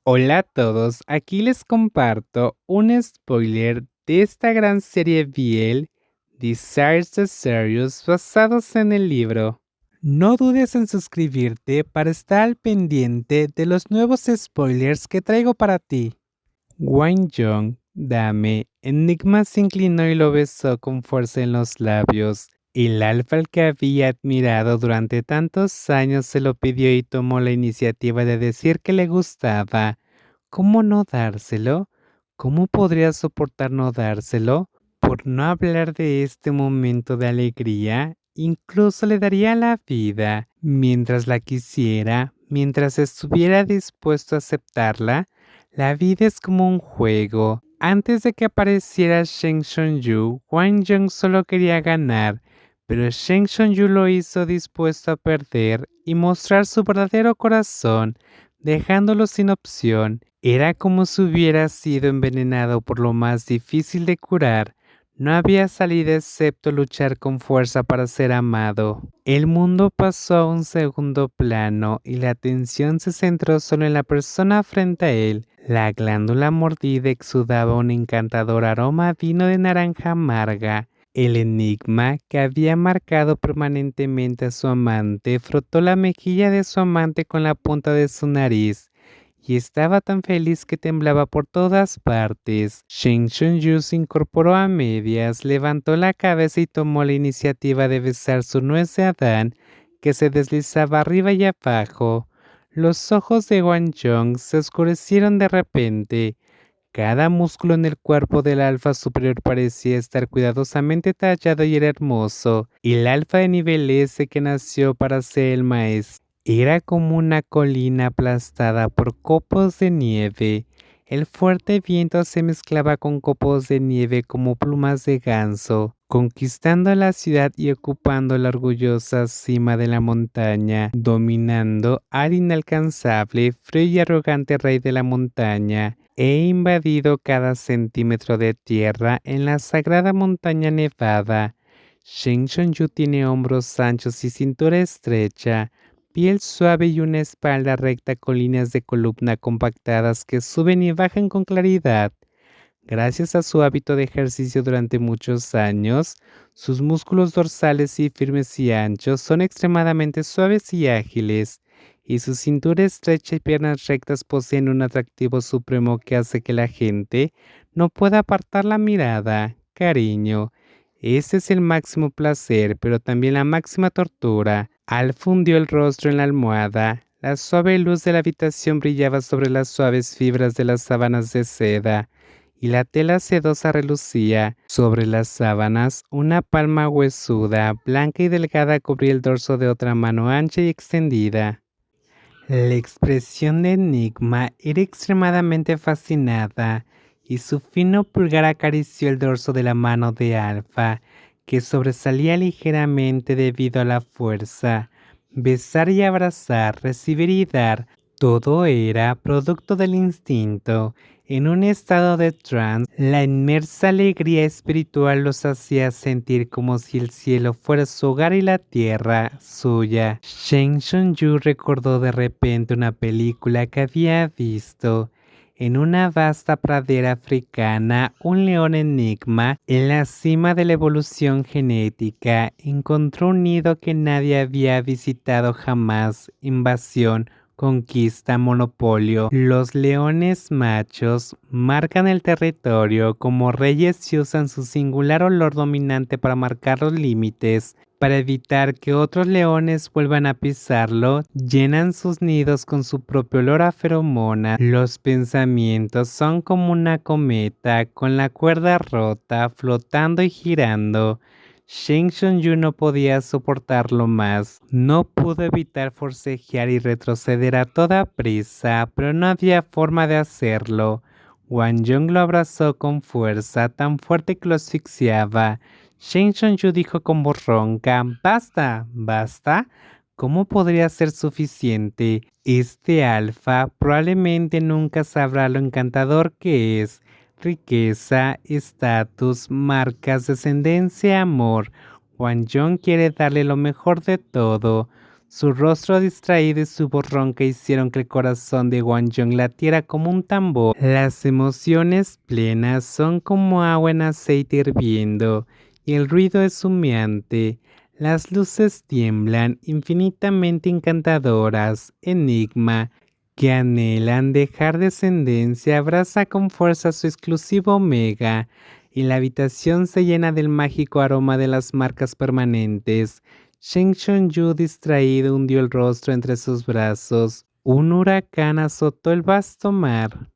Hola a todos, aquí les comparto un spoiler de esta gran serie BL, Desires the Serious, basados en el libro. No dudes en suscribirte para estar al pendiente de los nuevos spoilers que traigo para ti. Wang Jong, dame, Enigma se inclinó y lo besó con fuerza en los labios. El alfa al que había admirado durante tantos años se lo pidió y tomó la iniciativa de decir que le gustaba. ¿Cómo no dárselo? ¿Cómo podría soportar no dárselo? Por no hablar de este momento de alegría, incluso le daría la vida, mientras la quisiera, mientras estuviera dispuesto a aceptarla. La vida es como un juego. Antes de que apareciera Sheng Shonyu, Wang Jung solo quería ganar, pero Sheng Shonyu lo hizo dispuesto a perder y mostrar su verdadero corazón, dejándolo sin opción. Era como si hubiera sido envenenado por lo más difícil de curar. No había salida excepto luchar con fuerza para ser amado. El mundo pasó a un segundo plano y la atención se centró solo en la persona frente a él. La glándula mordida exudaba un encantador aroma a vino de naranja amarga. El enigma, que había marcado permanentemente a su amante, frotó la mejilla de su amante con la punta de su nariz y estaba tan feliz que temblaba por todas partes. Shen Shunyu se incorporó a medias, levantó la cabeza y tomó la iniciativa de besar su nuez de Adán, que se deslizaba arriba y abajo. Los ojos de Wang Jong se oscurecieron de repente. Cada músculo en el cuerpo del alfa superior parecía estar cuidadosamente tallado y era hermoso. El alfa de nivel S que nació para ser el maestro era como una colina aplastada por copos de nieve. El fuerte viento se mezclaba con copos de nieve como plumas de ganso, conquistando la ciudad y ocupando la orgullosa cima de la montaña, dominando al inalcanzable, frío y arrogante rey de la montaña. He invadido cada centímetro de tierra en la sagrada montaña nevada. Shen Shonyu tiene hombros anchos y cintura estrecha, piel suave y una espalda recta con líneas de columna compactadas que suben y bajan con claridad. Gracias a su hábito de ejercicio durante muchos años, sus músculos dorsales y firmes y anchos son extremadamente suaves y ágiles, y su cintura estrecha y piernas rectas poseen un atractivo supremo que hace que la gente no pueda apartar la mirada. Cariño, ese es el máximo placer, pero también la máxima tortura. Al fundió el rostro en la almohada. La suave luz de la habitación brillaba sobre las suaves fibras de las sábanas de seda y la tela sedosa relucía. Sobre las sábanas, una palma huesuda, blanca y delgada cubría el dorso de otra mano ancha y extendida. La expresión de Enigma era extremadamente fascinada, y su fino pulgar acarició el dorso de la mano de Alfa, que sobresalía ligeramente debido a la fuerza. Besar y abrazar, recibir y dar, todo era producto del instinto. En un estado de trance, la inmersa alegría espiritual los hacía sentir como si el cielo fuera su hogar y la tierra suya. Shen Shunyu recordó de repente una película que había visto. En una vasta pradera africana, un león enigma, en la cima de la evolución genética, encontró un nido que nadie había visitado jamás. Invasión, conquista, monopolio. Los leones machos marcan el territorio como reyes y usan su singular olor dominante para marcar los límites. Para evitar que otros leones vuelvan a pisarlo, llenan sus nidos con su propio olor a feromona. Los pensamientos son como una cometa con la cuerda rota, flotando y girando. Shen Shonyu no podía soportarlo más. No pudo evitar forcejear y retroceder a toda prisa, pero no había forma de hacerlo. Wang Jong lo abrazó con fuerza, tan fuerte que lo asfixiaba. Shen Shonyu dijo con voz ronca: «¡Basta! ¿Basta? ¿Cómo podría ser suficiente? Este alfa probablemente nunca sabrá lo encantador que es. Riqueza, estatus, marcas, descendencia, amor. Wang Jong quiere darle lo mejor de todo. Su rostro distraído y su voz ronca hicieron que el corazón de Wang Yong latiera como un tambor. Las emociones plenas son como agua en aceite hirviendo, y el ruido es humeante. Las luces tiemblan, infinitamente encantadoras. Enigma, que anhelan dejar descendencia, abraza con fuerza su exclusivo omega, y la habitación se llena del mágico aroma de las marcas permanentes. Shen Shonyu, distraído, hundió el rostro entre sus brazos. Un huracán azotó el vasto mar.